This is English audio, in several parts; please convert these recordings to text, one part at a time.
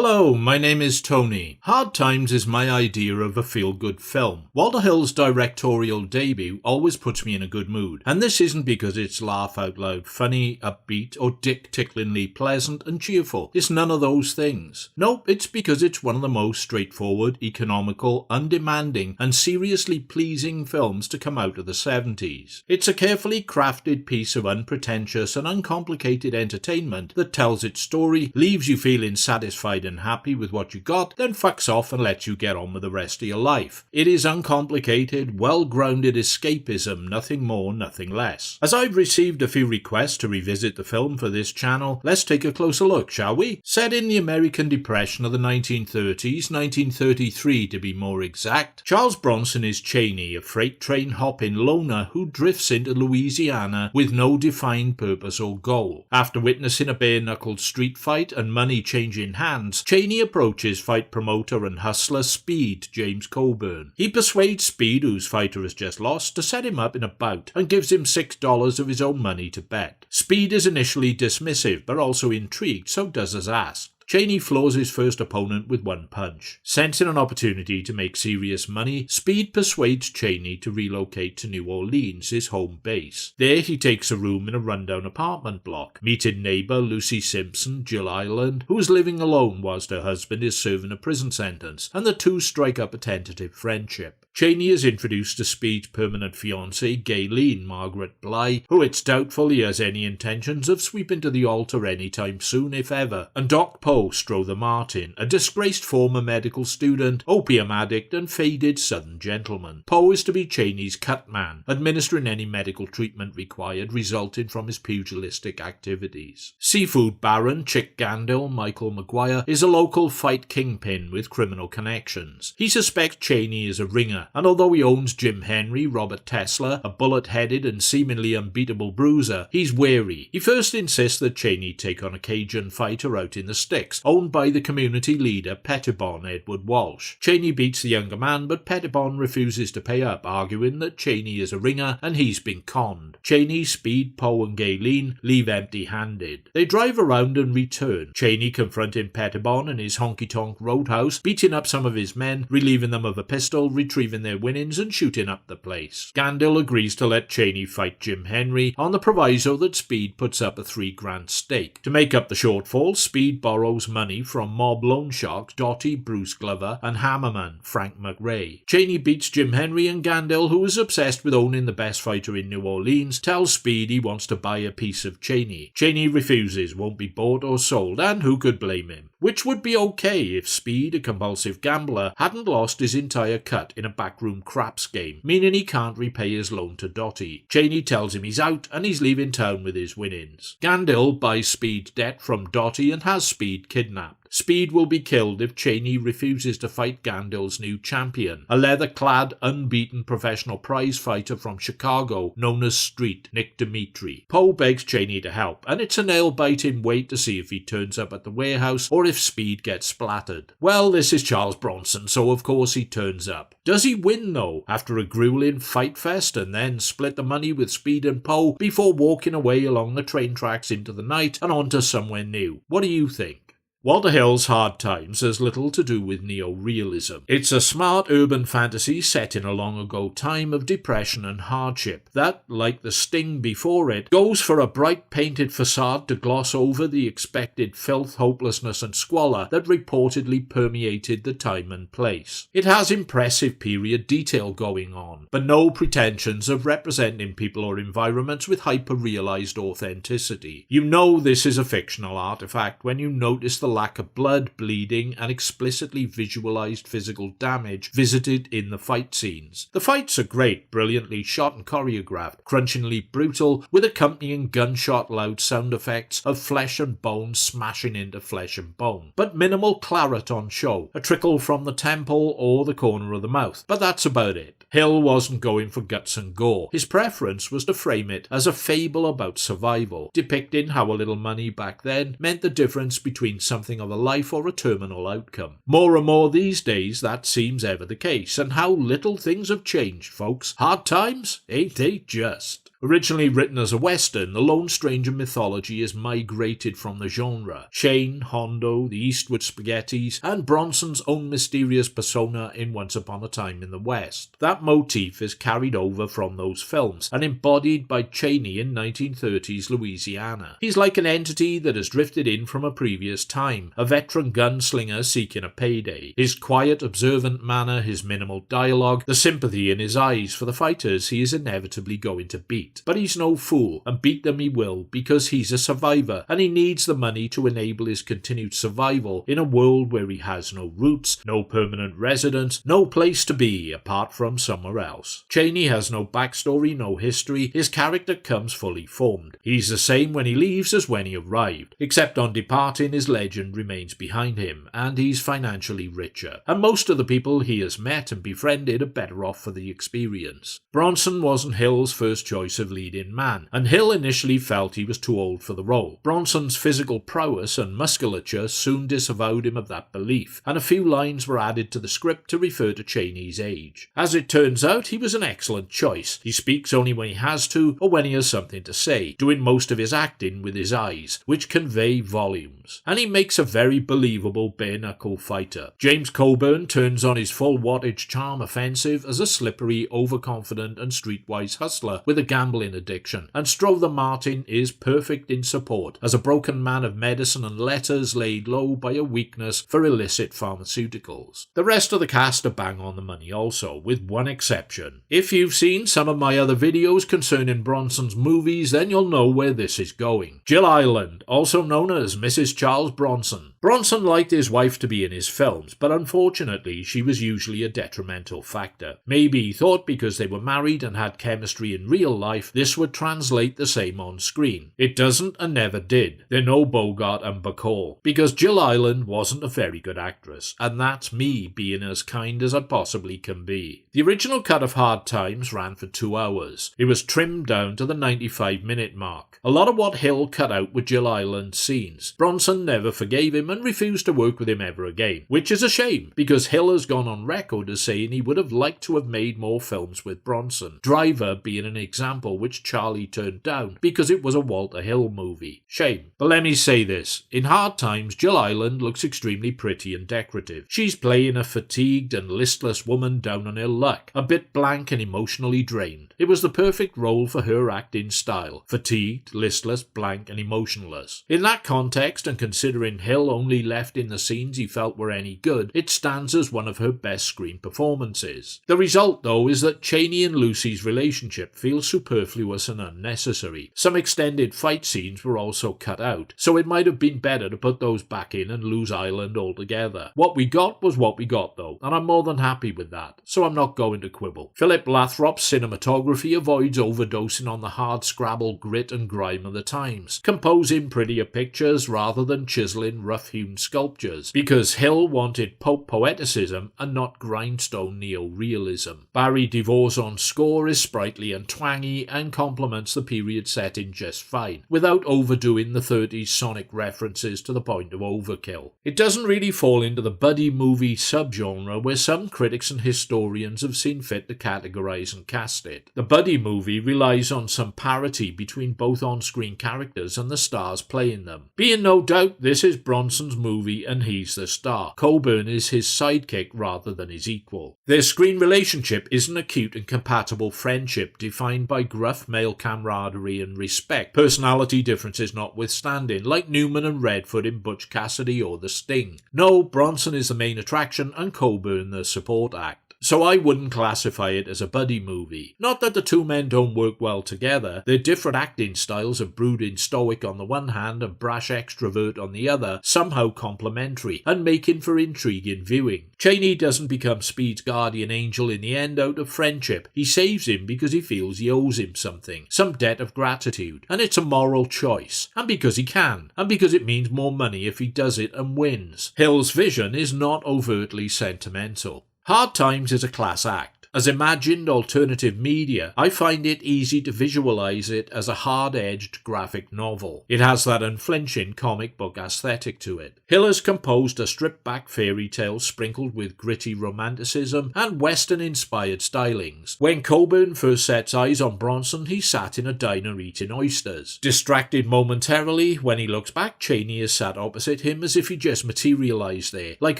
Hello, my name is Tony. Hard Times is my idea of a feel-good film. Walter Hill's directorial debut always puts me in a good mood, and this isn't because it's laugh-out-loud funny, upbeat, or dick-ticklingly pleasant and cheerful. It's none of those things. Nope, it's because it's one of the most straightforward, economical, undemanding, and seriously pleasing films to come out of the 70s. It's a carefully crafted piece of unpretentious and uncomplicated entertainment that tells its story, leaves you feeling satisfied and happy with what you got, then fucks off and lets you get on with the rest of your life. It is uncomplicated, well-grounded escapism, nothing more, nothing less. As I've received a few requests to revisit the film for this channel, let's take a closer look, shall we? Set in the American Depression of the 1930s, 1933 to be more exact, Charles Bronson is Cheney, a freight train hopping loner who drifts into Louisiana with no defined purpose or goal. After witnessing a bare-knuckled street fight and money changing hands, Cheney approaches fight promoter and hustler Speed, James Coburn. He persuades Speed, whose fighter has just lost, to set him up in a bout and gives him $6 of his own money to bet. Speed is initially dismissive but also intrigued, so does as asked. Cheney floors his first opponent with one punch. Sensing an opportunity to make serious money, Speed persuades Cheney to relocate to New Orleans, his home base. There he takes a room in a rundown apartment block, meeting neighbour Lucy Simpson, Jill Ireland, who is living alone whilst her husband is serving a prison sentence, and the two strike up a tentative friendship. Cheney is introduced to Speed's permanent fiancée, Gayleen Margaret Bly, who it's doubtful he has any intentions of sweeping to the altar anytime soon, if ever, and Doc Poe Strother Martin, a disgraced former medical student, opium addict and faded southern gentleman. Poe is to be Cheney's cut man, administering any medical treatment required resulting from his pugilistic activities. Seafood baron Chick Gandil, Michael Maguire, is a local fight kingpin with criminal connections. He suspects Cheney is a ringer, and although he owns Jim Henry, Robert Tesla, a bullet-headed and seemingly unbeatable bruiser, he's wary. He first insists that Cheney take on a Cajun fighter out in the sticks, owned by the community leader Pettibon Edward Walsh. Cheney beats the younger man, but Pettibon refuses to pay up, arguing that Cheney is a ringer and he's been conned. Cheney, Speed, Poe and Gayleen leave empty-handed. They drive around and return, Cheney confronting Pettibon in his honky-tonk roadhouse, beating up some of his men, relieving them of a pistol, retrieving their winnings and shooting up the place. Gandil agrees to let Cheney fight Jim Henry on the proviso that Speed puts up a $3,000 stake. To make up the shortfall, Speed borrows money from mob loan sharks Dottie, Bruce Glover and hammerman Frank McRae. Cheney beats Jim Henry, and Gandil, who is obsessed with owning the best fighter in New Orleans, tells Speed he wants to buy a piece of Cheney. Cheney refuses, won't be bought or sold, and who could blame him? Which would be okay if Speed, a compulsive gambler, hadn't lost his entire cut in a backroom craps game, meaning he can't repay his loan to Dottie. Cheney tells him he's out and he's leaving town with his winnings. Gandil buys Speed debt from Dottie and has Speed kidnapped. Speed will be killed if Cheney refuses to fight Gandil's new champion, a leather-clad, unbeaten professional prize fighter from Chicago known as Street, Nick Dimitri. Poe begs Cheney to help, and it's a nail-biting wait to see if he turns up at the warehouse or if Speed gets splattered. Well, this is Charles Bronson, so of course he turns up. Does he win though, after a grueling fight fest, and then split the money with Speed and Poe before walking away along the train tracks into the night and onto somewhere new? What do you think? Walter Hill's Hard Times has little to do with neo-realism. It's a smart urban fantasy set in a long-ago time of depression and hardship that, like The Sting before it, goes for a bright painted facade to gloss over the expected filth, hopelessness and squalor that reportedly permeated the time and place. It has impressive period detail going on, but no pretensions of representing people or environments with hyper-realized authenticity. You know this is a fictional artifact when you notice the lack of blood, bleeding, and explicitly visualized physical damage visited in the fight scenes. The fights are great, brilliantly shot and choreographed, crunchingly brutal, with accompanying gunshot-loud sound effects of flesh and bone smashing into flesh and bone. But minimal claret on show, a trickle from the temple or the corner of the mouth, but that's about it. Hill wasn't going for guts and gore. His preference was to frame it as a fable about survival, depicting how a little money back then meant the difference between something of a life or a terminal outcome. More and more these days that seems ever the case, and how little things have changed, folks. Hard times? Ain't they just? Originally written as a western, the Lone Stranger mythology has migrated from the genre. Shane, Hondo, the Eastwood Spaghettis, and Bronson's own mysterious persona in Once Upon a Time in the West. That motif is carried over from those films and embodied by Chaney in 1930s Louisiana. He's like an entity that has drifted in from a previous time, a veteran gunslinger seeking a payday. His quiet, observant manner, his minimal dialogue, the sympathy in his eyes for the fighters he is inevitably going to beat. But he's no fool, and beat them he will, because he's a survivor, and he needs the money to enable his continued survival in a world where he has no roots, no permanent residence, no place to be apart from somewhere else. Chaney has no backstory, no history. His character comes fully formed. He's the same when he leaves as when he arrived, except on departing his legend remains behind him, and he's financially richer. And most of the people he has met and befriended are better off for the experience. Bronson wasn't Hill's first choice of lead-in man, and Hill initially felt he was too old for the role. Bronson's physical prowess and musculature soon disavowed him of that belief, and a few lines were added to the script to refer to Chaney's age. As it turns out, he was an excellent choice. He speaks only when he has to, or when he has something to say, doing most of his acting with his eyes, which convey volumes. And he makes a very believable bare-knuckle fighter. James Coburn turns on his full wattage charm offensive as a slippery, overconfident and streetwise hustler with a gambling addiction, and Strother Martin is perfect in support as a broken man of medicine and letters laid low by a weakness for illicit pharmaceuticals. The rest of the cast are bang on the money also, with one exception. If you've seen some of my other videos concerning Bronson's movies, then you'll know where this is going. Jill Ireland, also known as Mrs. Charles Bronson. Bronson liked his wife to be in his films, but unfortunately she was usually a detrimental factor. Maybe he thought because they were married and had chemistry in real life, this would translate the same on screen. It doesn't and never did. They're no Bogart and Bacall, because Jill Ireland wasn't a very good actress, and that's me being as kind as I possibly can be. The original cut of Hard Times ran for 2 hours. It was trimmed down to the 95-minute mark. A lot of what Hill cut out were Jill Ireland's scenes. Bronson never forgave him and refused to work with him ever again, which is a shame, because Hill has gone on record as saying he would have liked to have made more films with Bronson, Driver being an example which Charlie turned down because it was a Walter Hill movie. Shame. But let me say this, in Hard Times, Jill Ireland looks extremely pretty and decorative. She's playing a fatigued and listless woman down on her luck, a bit blank and emotionally drained. It was the perfect role for her acting style, fatigued, listless, blank and emotionless. In that context, and considering Hill only left in the scenes he felt were any good, it stands as one of her best screen performances. The result, though, is that Chaney and Lucy's relationship feels superfluous and unnecessary. Some extended fight scenes were also cut out, so it might have been better to put those back in and lose Ireland altogether. What we got was what we got, though, and I'm more than happy with that, so I'm not going to quibble. Philip Lathrop's cinematography avoids overdosing on the hard-scrabble grit and grime of the times, composing prettier pictures rather than chiseling rough-hewn sculptures, because Hill wanted pulp poeticism and not grindstone neo-realism. Barry DeVore's score is sprightly and twangy and complements the period setting just fine, without overdoing the 30s sonic references to the point of overkill. It doesn't really fall into the buddy movie subgenre where some critics and historians have seen fit to categorize and cast it. The buddy movie relies on some parity between both on-screen characters and the stars playing them. Being no doubt this is Bronson's movie and he's the star. Coburn is his sidekick rather than his equal. Their screen relationship is an acute and compatible friendship defined by gruff male camaraderie and respect, personality differences notwithstanding, like Newman and Redford in Butch Cassidy or The Sting. No, Bronson is the main attraction and Coburn the support act. So I wouldn't classify it as a buddy movie. Not that the two men don't work well together, their different acting styles of brooding stoic on the one hand and brash extrovert on the other, somehow complementary, and making for intriguing viewing. Chaney doesn't become Speed's guardian angel in the end out of friendship. He saves him because he feels he owes him something, some debt of gratitude, and it's a moral choice, and because he can, and because it means more money if he does it and wins. Hill's vision is not overtly sentimental. Hard Times is a class act. As imagined alternative media, I find it easy to visualize it as a hard-edged graphic novel. It has that unflinching comic book aesthetic to it. Hill has composed a stripped-back fairy tale sprinkled with gritty romanticism and Western-inspired stylings. When Coburn first sets eyes on Bronson, he sat in a diner eating oysters. Distracted momentarily, when he looks back, Chaney is sat opposite him as if he just materialized there, like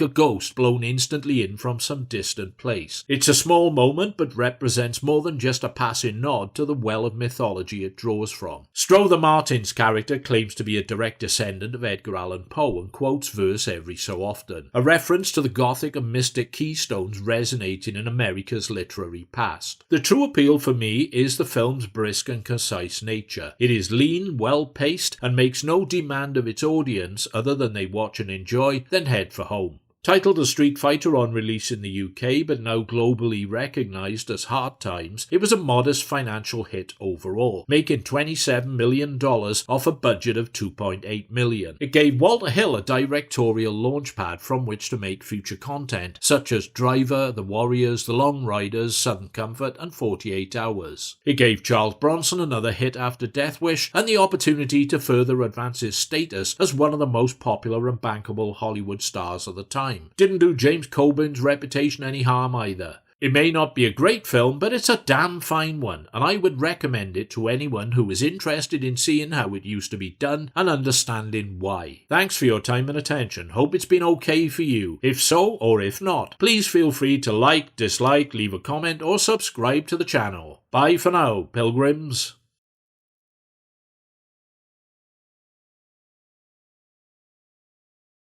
a ghost blown instantly in from some distant place. It's a small moment, but represents more than just a passing nod to the well of mythology it draws from. Strother Martin's character claims to be a direct descendant of Edgar Allan Poe and quotes verse every so often, a reference to the Gothic and mystic keystones resonating in America's literary past. The true appeal for me is the film's brisk and concise nature. It is lean, well-paced, and makes no demand of its audience other than they watch and enjoy, then head for home. Titled a Street Fighter on release in the UK but now globally recognised as Hard Times, it was a modest financial hit overall, making $27 million off a budget of $2.8 million. It gave Walter Hill a directorial launchpad from which to make future content, such as Driver, The Warriors, The Long Riders, Southern Comfort and 48 Hours. It gave Charles Bronson another hit after Death Wish and the opportunity to further advance his status as one of the most popular and bankable Hollywood stars of the time. Didn't do James Coburn's reputation any harm either. It may not be a great film, but it's a damn fine one, and I would recommend it to anyone who is interested in seeing how it used to be done and understanding why. Thanks for your time and attention. Hope it's been okay for you. If so, or if not, please feel free to like, dislike, leave a comment, or subscribe to the channel. Bye for now, pilgrims.